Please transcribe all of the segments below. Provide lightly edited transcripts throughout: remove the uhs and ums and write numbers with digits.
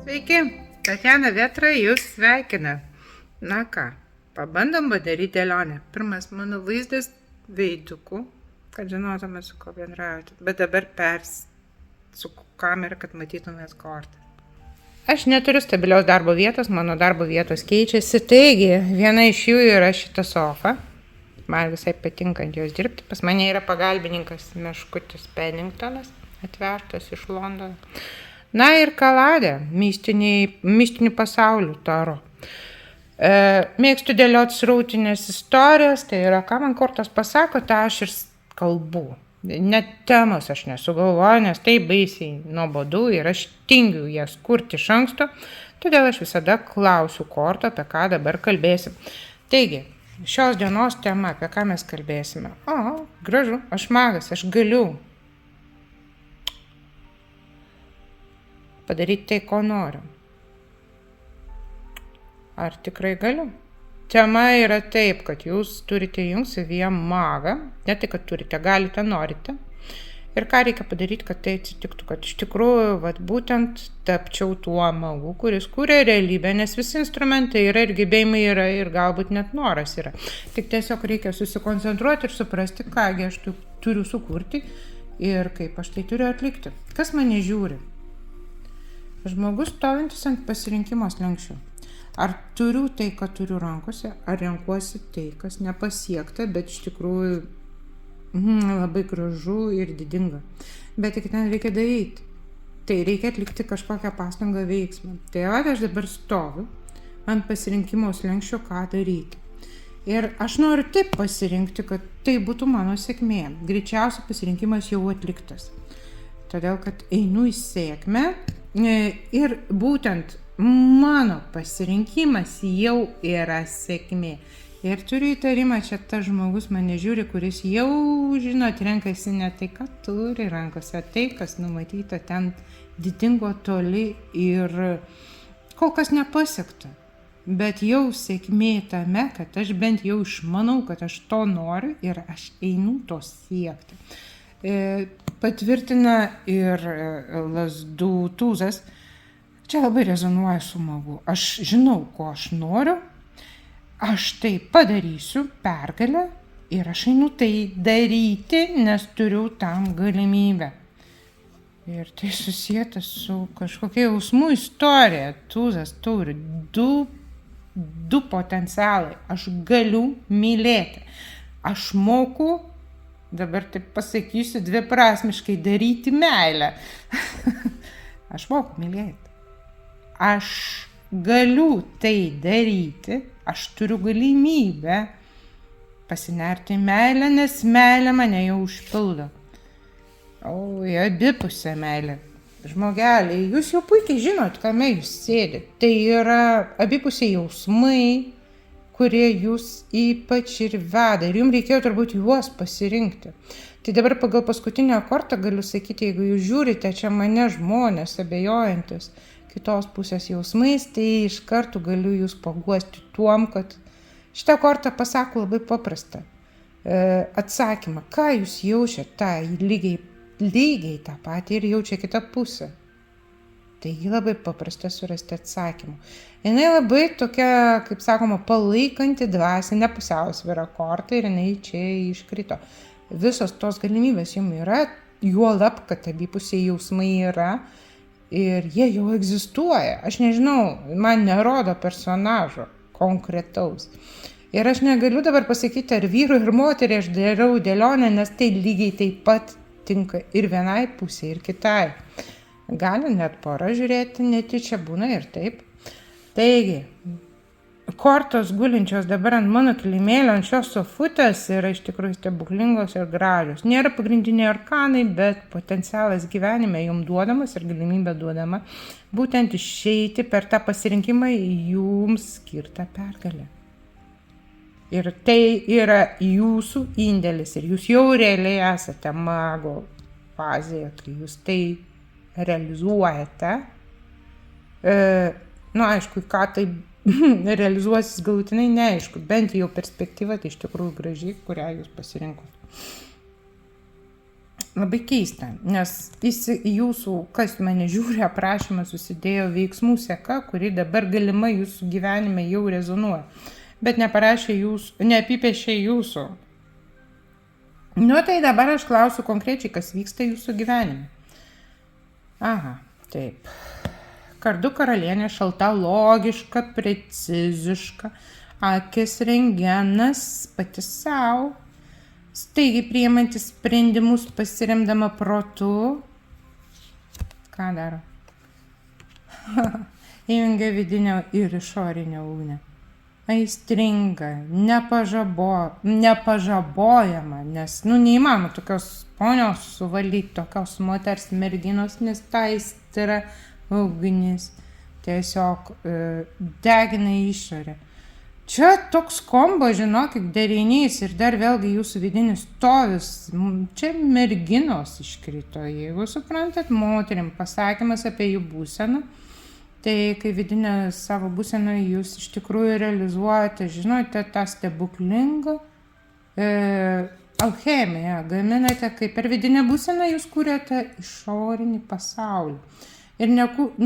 Sveiki, Tatjana Vetra jūs sveikina. Na ką, pabandom padaryti dėlionę. Pirmas mano vaizdas veiduku, kad žinotume, su ko bendrauti. Bet dabar persuku kamerą, kad matytumės kortą. Aš neturiu stabilios darbo vietos, mano darbo vietos keičiasi. Taigi, viena iš jų yra šita sofa. Man visai patinka ant jos dirbti. Pas mane yra pagalbininkas Meškutis Penningtonas, atvežtas iš Londono. Na ir kaladė, mistinių pasaulių taro. Mėgstu dėlioti srautinės istorijas, tai yra, ką man kortos pasako, tai aš ir kalbu. Net temos aš nesugalvoju, nes tai baisiai nuobodu ir aš tingiu jas kurti iš anksto, todėl aš visada klausiu korto, apie ką dabar kalbėsim. Taigi, šios dienos tema, apie ką mes kalbėsime. O, gražu, aš magas, aš galiu padaryti tai, ko noriu. Ar tikrai galiu? Tema yra taip, kad jūs turite jums savyje magą, ne tai, kad turite, galite, norite. Ir ką reikia padaryti, kad tai atsitiktų, kad iš tikrųjų būtent tapčiau tuo magu, kuris kūrė realybę, nes visi instrumentai yra ir gebėjimai yra ir galbūt net noras yra. Tik tiesiog reikia susikoncentruoti ir suprasti, kągi aš turiu sukurti ir kaip aš tai turiu atlikti. Kas mane žiūri? Žmogus stovintis ant pasirinkimo slenksčio. Ar turiu tai, ką turiu rankose, ar renkuosi tai, kas nepasiekta, bet iš tikrųjų labai gražu ir didinga. Bet tik ten reikia daryti. Tai reikia atlikti kažkokią pastangą veiksmą. Tai aš dabar stoviu ant pasirinkimo slenksčio, ką daryti. Ir aš noriu taip pasirinkti, kad tai būtų mano sėkmė. Greičiausiai pasirinkimas jau atliktas. Todėl, kad einu į sėkmę ir būtent mano pasirinkimas jau yra sėkmė. Ir turiu įtarimą, čia tas žmogus mane žiūri, kuris jau, žinot, renkasi ne tai, ką turi rankose, tai, kas numatyta ten didingo toli ir kol kas nepasiekta. Bet jau sėkmė tame, kad aš bent jau išmanau, kad aš to noriu ir aš einu to siekti. Patvirtina ir Lazdų tūzas. Čia labai rezonuoja su magu. Aš žinau, ko aš noriu, aš tai padarysiu, pergalę, ir aš einu tai daryti, nes turiu tam galimybę. Ir tai susijęta su kažkokia jausmų istorija. Tūzas turi du potencialai. Aš galiu mylėti. Aš moku, dabar taip pasakysiu, dviprasmiškai daryti meilę. Aš moku mylėti. Aš galiu tai daryti, aš turiu galimybę pasinerti į meilę, nes meilė mane jau užpildo. O, abipusė meilė. Žmogeliai, jūs jau puikiai žinot, kame jūs sėdit. Tai yra abipusiai jausmai, kurie jūs ypač ir veda. Ir jums reikėjo turbūt juos pasirinkti. Tai dabar pagal paskutinę kortą galiu sakyti, jeigu jūs žiūrite čia mane žmonės abejojantis kitos pusės jausmais, tai iš karto galiu jūs paguosti tuom, kad šitą kortą pasako labai paprastą atsakymą. Ką jūs jaučiate, tą lygiai tą patį ir jaučia kitą pusę. Taigi labai paprasta surasti atsakymą. Jinai labai tokia, kaip sakoma, palaikanti dvasinę pusiausvyrą kortą ir jinai čia iškrito. Visos tos galimybės jums yra, juolab, kad abipusiai jausmai yra ir jie jau egzistuoja. Aš nežinau, man nerodo personažo konkretaus. Ir aš negaliu dabar pasakyti, ar vyrui ir moteriai aš darau dėlionę, nes tai lygiai taip pat tinka ir vienai pusė, ir kitai. Gali net pora žiūrėti, netyčia būna ir taip. Taigi, kortos gulinčios dabar ant mano kilimėlio, ant šios sofutės yra iš tikrųjų stebuklingos ir gražios. Nėra pagrindiniai arkanai, bet potencialas gyvenime jums duodamas ir galimybė duodama būtent išeiti per tą pasirinkimą jums skirtą pergalę. Ir tai yra jūsų indėlis ir jūs jau realiai esate mago fazėje, kai jūs tai realizuojate. Aišku, ką tai realizuosis galutinai neaišku, bent jau perspektyva tai iš tikrųjų graži, kurią jūs pasirinkot. labai keista, nes jūsų, kas mane žiūri, aprašymą susidėjo veiksmų seka, kuri dabar galimai jūsų gyvenime jau rezonuoja, bet neapipiešė jūsų. Nu tai dabar aš klausiu konkrečiai, kas vyksta jūsų gyvenime. Aha, taip. Kardų karalienė šalta, logiška, preciziška, akis rengenas, pati savo, staigiai priimantis sprendimus pasiremdama protu. Ką daro? Įjungia vidinę ir išorinę ugnį. Aistringa, nepažabojama, nes, neįmanoma tokios ponios suvaldyti, tokios moters merginos, nes ta aistra ugnis tiesiog degina išorę. Čia toks kombo, žinokit, derinys ir dar vėlgi jūsų vidinis stovis, čia merginos iškrito, jeigu suprantat, moterim pasakymas apie jų būseną. Tai kai vidinę savo būseną jūs iš tikrųjų realizuojate, žinote, tą stebuklingą alchemiją, gaminate, kai per vidinę būseną jūs kūrėte išorinį pasaulį. Ir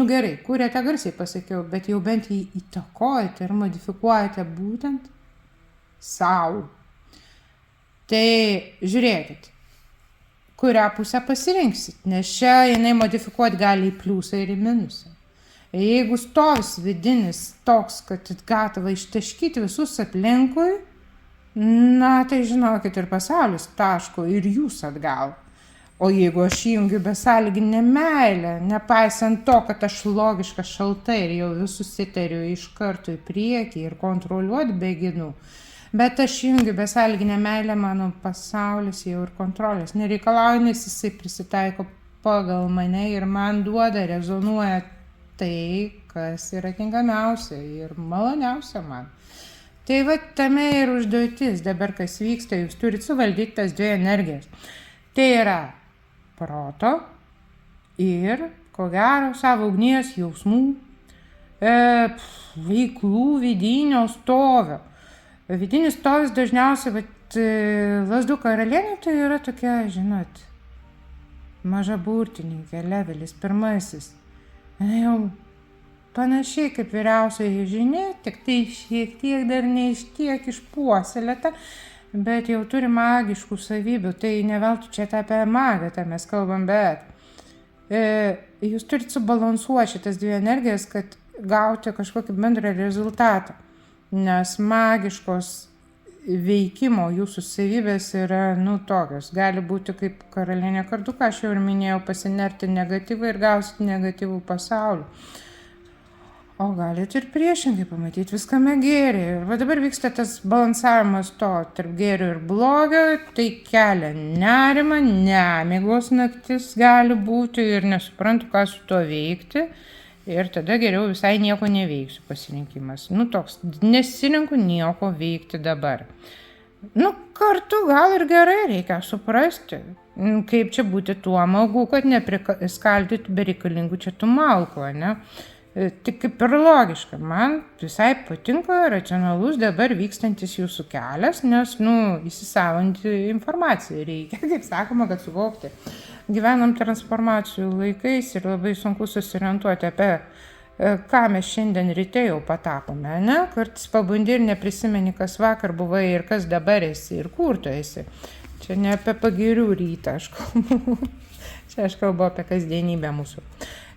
gerai, kūrėte garsiai pasakiau, bet jau bent jį įtakojate ir modifikuojate būtent savo. Tai žiūrėkit, kurią pusę pasirinksit, nes čia jinai modifikuoti gali į pliusą ir į minusą. Jeigu stovis vidinis toks, kad gatava ištaškyti visus aplinkui, tai žinokit ir pasaulis taško ir jūs atgal. O jeigu aš įjungiu besąlyginę meilę, nepaisant to, kad aš logiška šalta ir jau visus įtariu iš karto į priekį ir kontroliuoti beginu, bet aš įjungiu besąlyginę meilę, mano pasaulis jau ir kontrolės nereikalauja, nes jisai prisitaiko pagal mane ir man duoda, rezonuoja tai, kas yra tinkamiausia ir maloniausia man. Tai va tame ir užduotis, dabar kas vyksta, jūs turite suvaldyti tas dvi energijas. Tai yra proto ir, ko gero, savo ugnies jausmų, veiklų vidinio stovio. Vidinis stovis dažniausiai, lazdų karalienė tai yra tokia, žinot, maža burtininkė, levelis pirmasis. Jau panašiai kaip vyriausioji žinia, tik tai šiek tiek dar ne iš tiek išpuoselėta, bet jau turi magiškų savybių, tai ne veltui čia apie magą mes kalbam, bet jūs turite subalansuoti šitas dvi energijas, kad gauti kažkokį bendrą rezultatą, nes magiškos veikimo jūsų savybės yra, tokios. Gali būti kaip karalienė kardų, ką aš jau ir minėjau, pasinerti negatyvą ir gausit negatyvų pasaulį. O galite ir priešingai pamatyti viskame gėrį. Ir va dabar vyksta tas balansavimas to tarp gėrio ir blogio, tai kelia nerimą, nemigos naktis gali būti ir nesuprantu, ką su to veikti. Ir tada geriau visai nieko neveiksiu pasirinkimas. Toks, nesirinku nieko veikti dabar. Kartu gal ir gerai, reikia suprasti, kaip čia būti tuo malgu, kad nepriskaldytų bereikalingų čia tų malkų, ne? Tik kaip ir logiška, man visai patinka racionalus dabar vykstantis jūsų kelias, nes, įsisavinti informaciją reikia, kaip sakoma, kad suvokti. Gyvenam transformacijų laikais ir labai sunku susiorientuoti apie ką mes šiandien ryte jau patapome, ne? Kartais pabundi ir neprisimeni, kas vakar buvai ir kas dabar esi ir kur tu esi. Čia ne apie pagirių rytą aš kalbu, čia aš kalbu apie kasdienybę mūsų.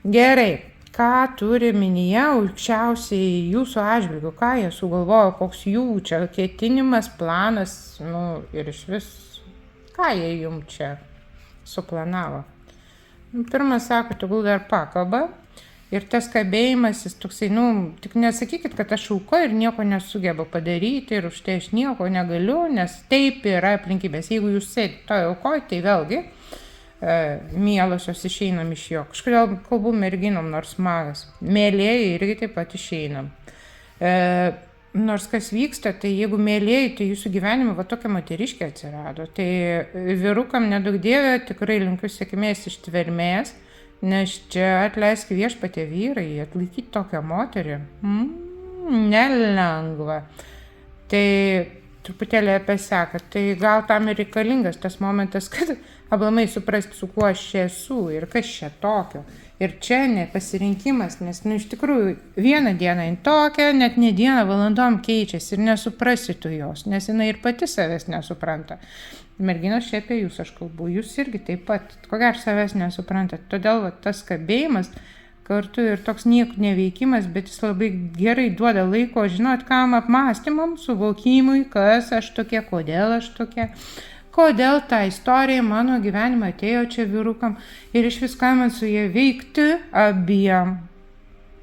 Gerai. Ką turi minyje aukščiausiai jūsų atžvilgiu, ką jie sugalvojo, koks jų čia ketinimas, planas, ir iš vis, ką jie jum čia suplanavo. Pirmas sako, tegul dar pakalba ir tas kabėjimas, jis toksai, tik nesakykit, kad aš auka ir nieko nesugebu padaryti ir už tai aš nieko negaliu, nes taip yra aplinkybės. Jeigu jūs sėdite toje aukoje, tai vėlgi, mielosios išeinam iš jo. Kažkodėl kalbu merginom, nors magas. Mėlėjai irgi taip pat išeinam. Nors kas vyksta, tai jeigu mėlėjai, tai jūsų gyvenime tokia moteriškė atsirado. Tai vyrukam nedaug dievė, tikrai linkiu sėkmės ištvermės, nes čia atleisk viešpatie vyrai, atlaikyti tokią moterį. Nelengva. Tai truputėlį apie seką. Tai gal tam ir reikalingas tas momentas, kad aplamai suprasti, su kuo aš čia esu ir kas čia tokio. Ir čia ne pasirinkimas, nes, iš tikrųjų, vieną dieną jin tokia, net ne dieną, valandom keičiasi ir nesuprasi tu jos, nes jinai ir pati savęs nesupranta. Merginos, čia apie jūs aš kalbu, jūs irgi taip pat, ko gero savęs nesuprantat. Todėl tas kabėjimas kartu ir toks nieko neveikimas, bet jis labai gerai duoda laiko, žinot, kam apmąstymam, suvokimui, kas aš tokia, kodėl aš tokia. Kodėl ta istorija mano gyvenimą atėjo čia vyrukam ir iš viską man su jie veikti abiem.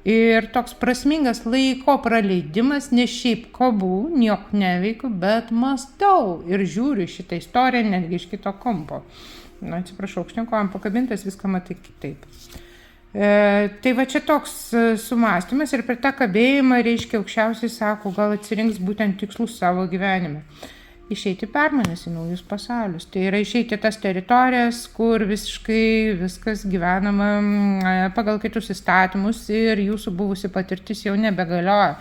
Ir toks prasmingas laiko praleidimas, ne šiaip kabų, nieko neveikiu, bet mąstau ir žiūriu šitą istoriją netgi iš kito kampo. Na, atsiprašau, šnekojam pakabintas, viską matai kitaip. Tai va čia toks sumąstymas ir per tą kabėjimą, reiškia, aukščiausiai sako, gal atsirinks būtent tikslus savo gyvenime. Išeiti permainas į naujus pasaulius. Tai yra išeiti tas teritorijas, kur visiškai viskas gyvenama pagal kitus įstatymus ir jūsų buvusi patirtis jau nebegalioja.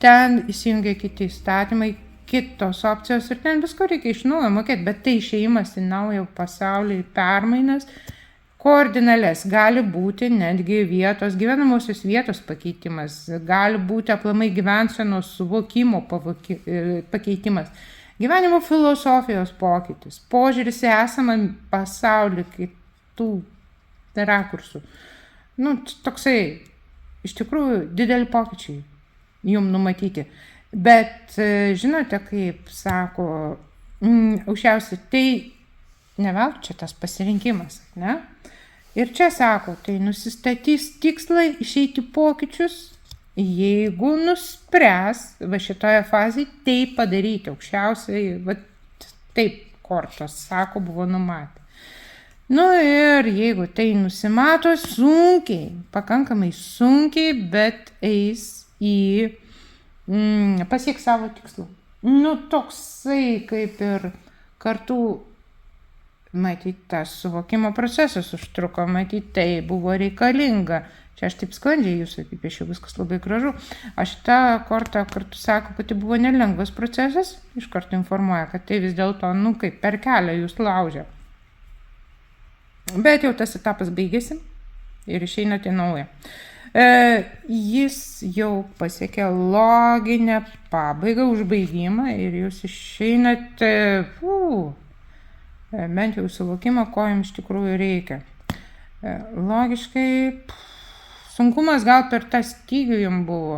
Ten įsijungia kiti įstatymai, kitos opcijos ir ten visko reikia iš naujo mokėti, bet tai išėjimas į naują pasaulį, permainas, koordinales, gali būti netgi gyvenamosios vietos pakeitimas, gali būti aplamai gyvensenos suvokimo pakeitimas. Gyvenimo filosofijos pokytis, požiūris į esamą pasaulį kitų rakursų. Toksai, iš tikrųjų, dideli pokyčiai jums numatyti. Bet, žinote, kaip sako, aukščiausiai, tai ne veltui čia tas pasirinkimas, ne? Ir čia sako, tai nusistatys tikslai išeiti pokyčius, jeigu nuspręs va šitoje fazėje tai padaryti, aukščiausiai, va taip kortos, sako, buvo numatę. Ir jeigu tai nusimato sunkiai, pakankamai sunkiai, bet eis į pasieks savo tikslų. Toksai kaip ir kartu, matyt, tas suvokimo procesas užtruko, matyt, tai buvo reikalinga. Čia aš taip sklandžiai jūsų apipiešiu, viskas labai gražu. Aš tą kortą kartu sako, kad tai buvo nelengvas procesas, iš karto informuoja, kad tai vis dėlto, kaip per kelią jūs laužė. Bet jau tas etapas baigėsi ir išeinate naują. Jis jau pasiekė loginę pabaigą, užbaigimą ir jūs išeinate, bent jau suvokimą, ko jums iš tikrųjų reikia. Logiškai, sunkumas gal per tą stygių jums buvo,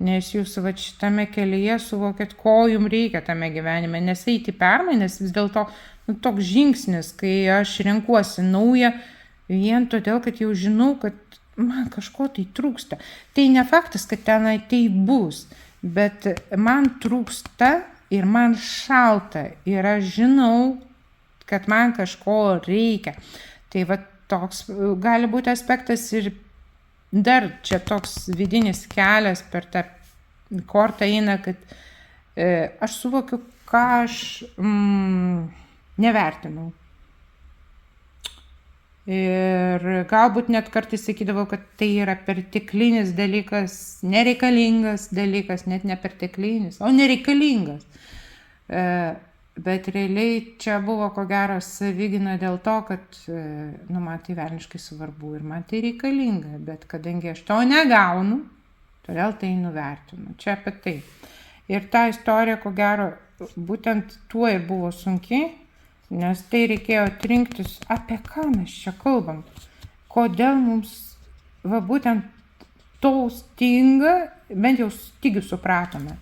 nes jūs šitame kelyje suvokėt, ko jums reikia tame gyvenime, nes eiti permainas vis dėlto toks žingsnis, kai aš renkuosi naują, vien todėl, kad jau žinau, kad man kažko tai trūksta. Tai ne faktas, kad tenai tai bus, bet man trūksta ir man šalta ir aš žinau, kad man kažko reikia. Tai va toks gali būti aspektas ir dar čia toks vidinis kelias per tą kortą eina, kad aš suvokiu, ką aš nevertinau. Ir galbūt net kartais sakydavau, kad tai yra perteklinis dalykas, nereikalingas dalykas, net ne perteklinis, o nereikalingas. Bet realiai čia buvo ko gero savigyna dėl to, kad man tai velniškai svarbu ir man tai reikalinga, bet kadangi aš to negaunu, todėl tai nuvertinu. Čia apie tai. Ir ta istorija ko gero būtent tuo ir buvo sunki, nes tai reikėjo atrinktis, apie ką mes čia kalbam, kodėl mums būtent to stinga, bent jau stygių supratome.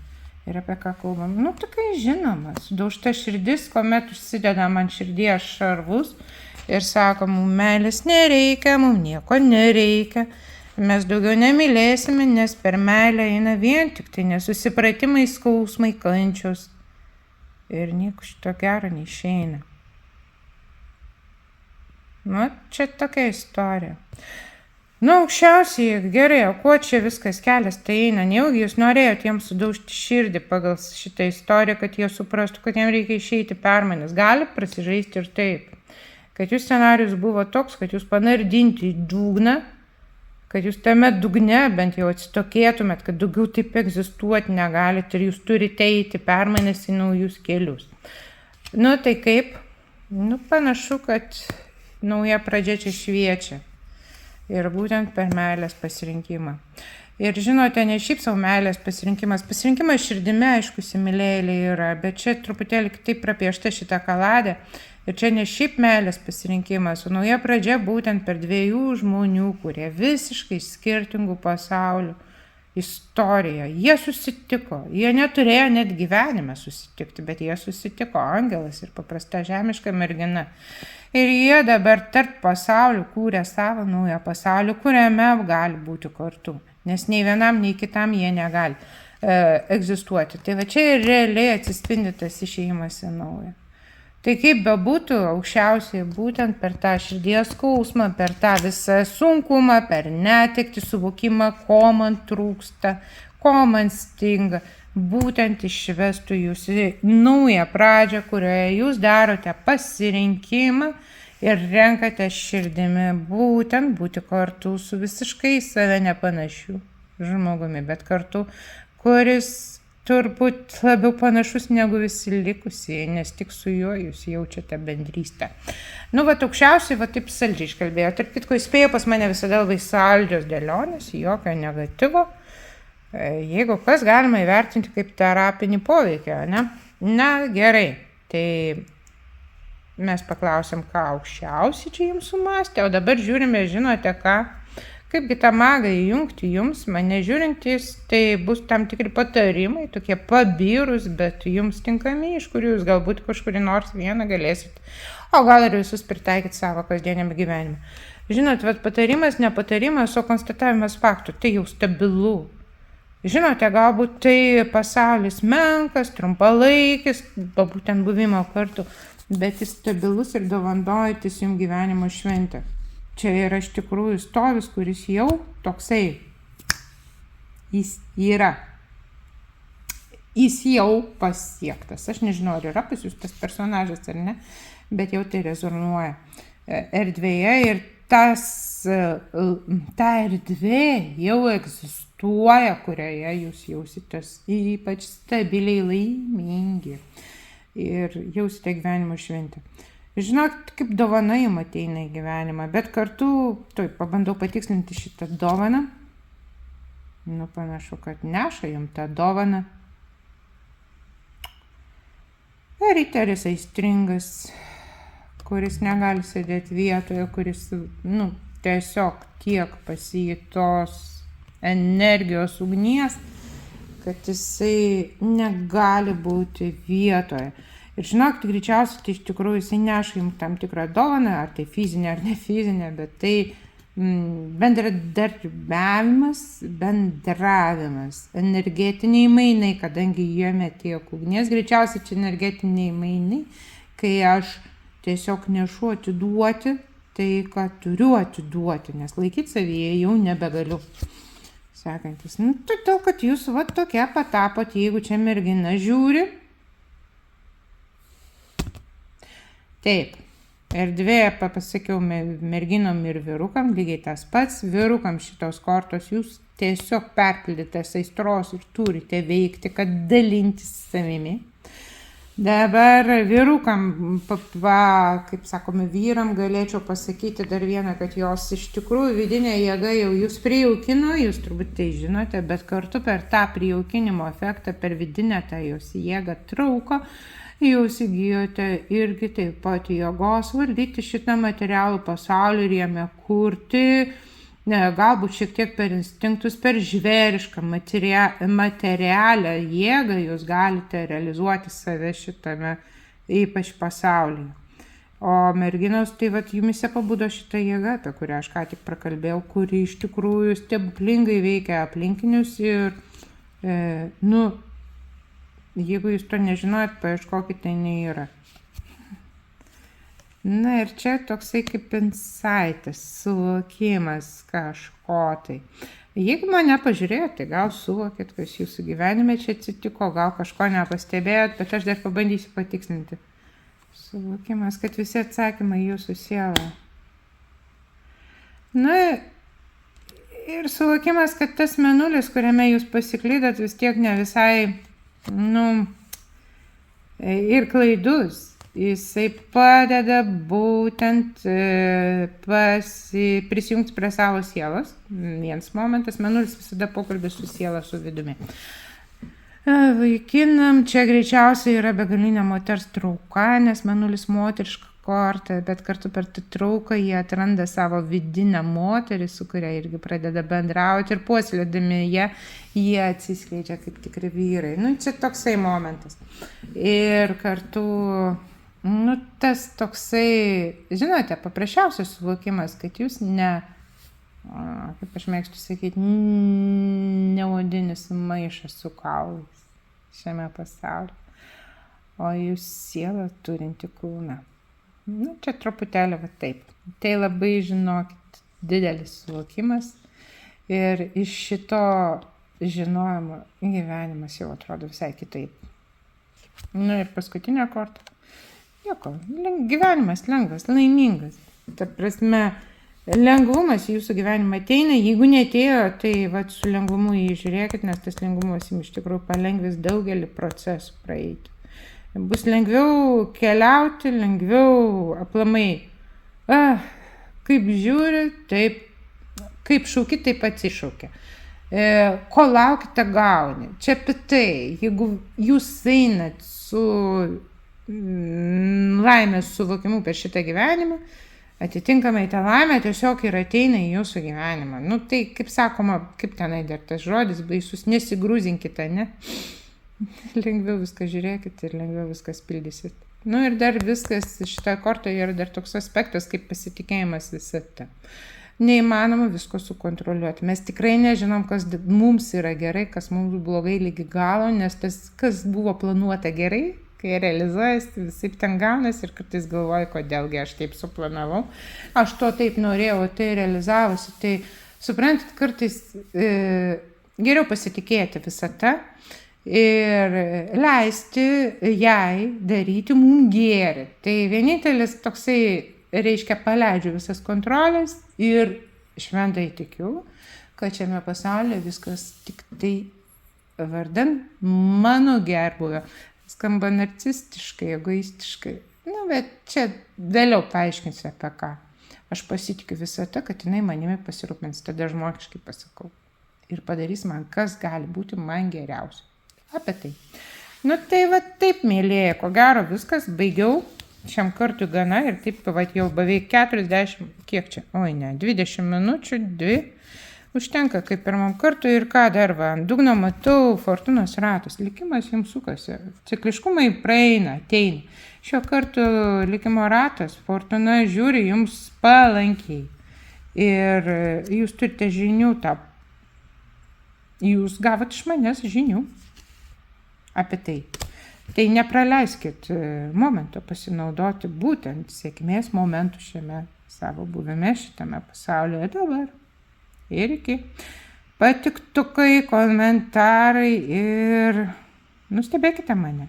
Ir apie ką kalbam? Tokai žinoma, sudaužta širdis, kuomet užsideda man širdyje šarvus ir sako, mums meilės nereikia, mums nieko nereikia, mes daugiau nemylėsime, nes per meilę eina vien tik tai nesusipratimai, skausmai, kančios. Ir nieko šito gero neišeina. Čia tokia istorija. Aukščiausiai, gerai, o kuo čia viskas kelias tai eina? Nejaugi jūs norėjot jiems sudaužti širdį pagal šitą istoriją, kad jie suprastų, kad jiems reikia išeiti permainas. Gali prasižaisti ir taip. Kad jūs scenarius buvo toks, kad jūs panardinti į dugną, kad jūs tame dugne bent jau atsitokėtumėt, kad daugiau taip egzistuoti negalit ir jūs turite eiti permainas į naujus kelius. Tai kaip? Panašu, kad nauja pradžia čia šviečia. Ir būtent per meilės pasirinkimą. Ir žinote, ne šiaip savo meilės pasirinkimas. Pasirinkimas širdimi, aišku, įsimylėjėliai yra, bet čia truputėlį kitaip prapiešta šitą kaladę. Ir čia ne šiaip meilės pasirinkimas, o nauja pradžia būtent per dviejų žmonių, kurie visiškai skirtingų pasaulių istoriją. Jie susitiko, jie neturėjo net gyvenime susitikti, bet jie susitiko, angelas ir paprasta žemiška mergina. Ir jie dabar tarp pasaulių kūrė savo naują pasaulį, kuriame gali būti kartu. Nes nei vienam, nei kitam jie negali egzistuoti. Tai va čia ir realiai atsispindi tas išėjimas į naują. Tai kaip bebūtų, aukščiausiai būtent per tą širdies skausmą, per tą visą sunkumą, per netektį, suvokimą, ko man trūksta, ko man stinga, būtent išvestų jūs į naują pradžią, kurioje jūs darote pasirinkimą ir renkate širdimi būtent būti kartu su visiškai save nepanašiu žmogumi, bet kartu, kuris turbūt labiau panašus negu visi likusieji, nes tik su juo jūs jaučiate bendrystę. Aukščiausiai, taip saldžiai iškalbėjo. Tarp kitko, įspėjo pas mane visada labai saldžios dėlionės, jokio negatyvo. Jeigu kas, galima įvertinti kaip terapinį poveikį, ne? Na, gerai. Tai mes paklausėm, ką aukščiausiai čia jums sumastė, o dabar žiūrime, žinote ką? Kaipgi tą magą įjungti jums, mane žiūrintys, tai bus tam tikri patarimai, tokie pabirus, bet jums tinkami, iš kurių jūs galbūt kažkurį nors vieną galėsit, o gal ir visus pritaikyti savo kasdieniame gyvenime. Žinot, patarimas, ne patarimas, o konstatavimas faktų, tai jau stabilu. Žinote, galbūt tai pasaulis menkas, trumpalaikis, būtent buvimo kartu, bet jis stabilus ir dovanojantis jums gyvenimo šventę. Čia yra iš tikrųjų stovis, kuris jau toksai, jis yra, jis jau pasiektas. Aš nežinau, ar yra pas jūs tas personažas ar ne, bet jau tai rezonuoja erdvėje ir ta erdvė jau egzistuoja, kurioje jūs jausitės ypač stabiliai laimingi ir jausite gyvenimo šventę. Žinok, kaip dovana jums ateina į gyvenimą, bet kartu, pabandau patikslinti šitą dovaną. Panašu, kad neša jums tą dovaną. Riteris aistringas, kuris negali sėdėti vietoje, kuris, tiesiog tiek pasijutos energijos ugnies, kad jisai negali būti vietoje. Ir žinok, greičiausiai tai iš tikrųjų jisai neša jums tam tikrą dovaną, ar tai fizinė, ar ne fizinė, bet tai bendravimas, energetiniai mainai, kadangi jame tiek ugnies, greičiausiai čia energetiniai mainai, kai aš tiesiog nešu atiduoti tai, ką turiu atiduoti, nes laikyti savyje jau nebegaliu. Sekantis, todėl, kad jūs tokia patapot, jeigu čia mergina žiūri. Taip, erdvėje pasakiau merginom ir vyrukam, lygiai tas pats, vyrukam šitos kortos jūs tiesiog perpildytas aistros ir turite veikti, kad dalintis savimi. Dabar vyrukam, kaip sakome, vyram galėčiau pasakyti dar vieną, kad jos iš tikrųjų vidinė jėga jau jūs prijaukino, jūs turbūt tai žinote, bet kartu per tą prijaukinimo efektą, per vidinę tą jos jėgą trauko, jūs įgijote irgi taip pat jėgos valdyti šitą materialų pasaulį ir jame kurti, galbūt šiek tiek per instinktus, per žvėrišką materialią jėgą jūs galite realizuoti save šitame ypač pasaulyje. O merginos, tai jumise pabudo šitą jėgą, apie kurią aš ką tik prakalbėjau, kuri iš tikrųjų stebuklingai veikia aplinkinius ir, jeigu jūs to nežinojat, paieškokite, nėra. Na ir čia toksai kaip insightas, suvokimas kažko tai. Jeigu mane pažiūrėjot, tai gal suvokėt, kas jūsų gyvenime čia atsitiko, gal kažko nepastebėjot, bet aš dar pabandysiu patikslinti. Suvokimas, kad visi atsakymai jūsų sielą. Na ir suvokimas, kad tas mėnulis, kuriame jūs pasiklydot, vis tiek ne visai ir klaidus. jisai padeda būtent prisijungti prie savo sielos. Vienas momentas, mėnulis visada pokalbis su siela, su vidumi. Vaikinam čia greičiausiai yra begalinė moters trauka, nes mėnulis moteriška korta, bet kartu per tą trauką jie atranda savo vidinę moterį, su kuria irgi pradeda bendrauti ir puoselėdami jie atsiskleidžia kaip tikri vyrai. Čia toksai momentas. Ir kartu, tas toksai, žinote, paprasčiausias suvokimas, kad jūs kaip aš mėgstu sakyti, neodinis maišas su kaulais šiame pasaulyje, o jūs sielą turinti kūną. Čia truputėlį va taip. Tai labai, žinokit, didelis suvokimas ir iš šito žinojimo gyvenimas jau atrodo visai kitaip. Ir paskutinė korta. Nieko, gyvenimas lengvas, laimingas. Ta prasme, lengvumas į jūsų gyvenimą ateina, jeigu neatėjo, tai su lengvumu jį žiūrėkit, nes tas lengvumas jums iš tikrųjų palengvis daugelį procesų praeiti. Bus lengviau keliauti, lengviau aplamai. Kaip žiūri, taip, kaip šauki, taip atsišaukia. Ko laukite, gauni. Čia apie tai, jeigu jūs einat su laimės suvokimu per šitą gyvenimą, atitinkamai ta laimė tiesiog ir ateina į jūsų gyvenimą. Tai, kaip sakoma, kaip tenai dar tas žodis baisus, nesigrūzinkite, ne? Lengviau viską žiūrėkit ir lengviau viskas pildysit. Ir dar viskas, šitoje kortoje yra dar toks aspektas, kaip pasitikėjimas visata. Neįmanoma visko sukontroliuoti. Mes tikrai nežinom, kas mums yra gerai, kas mums blogai lygi galo, nes tas, kas buvo planuota gerai, kai realizuojasi, visai ten gaunasi ir kartais galvoju, kodėlgi aš taip suplanavau. Aš to taip norėjau, tai realizavosi. Tai suprantat, kartais geriau pasitikėti visata ir leisti jai daryti mums gėrį. Tai vienintelis toksai, reiškia, paleidžiu visas kontrolės ir šventai tikiu, kad šiame pasaulyje viskas tik tai vardan mano gerbūvio. Skamba narcistiškai, egoistiškai. Bet čia vėliau paaiškinsiu apie ką. Aš pasitikiu visata, kad jinai manimi pasirūpins, tada žmogiškai pasakau. Ir padarys man, kas gali būti man geriausia. Apie tai. Tai taip, mėlėjai, ko gero viskas, baigiau šiam kartui gana ir taip jau beveik 40, kiek čia, 20 minučių, 2, užtenka kaip pirmam kartui ir ką dar ant dugno matau, fortunos ratas, likimas jums sukasi, cikliškumai praeina, ateina. Šio kartu likimo ratas, fortuna žiūri jums palankiai ir jūs turite žinių, jūs gavot iš manęs žinių apie tai. Tai nepraleiskit momento pasinaudoti būtent sėkmės momentų šiame savo buvime, šitame pasaulyje dabar. Ir iki. Patiktukai, komentarai ir stebėkite mane.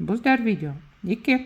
Bus dar video. Iki.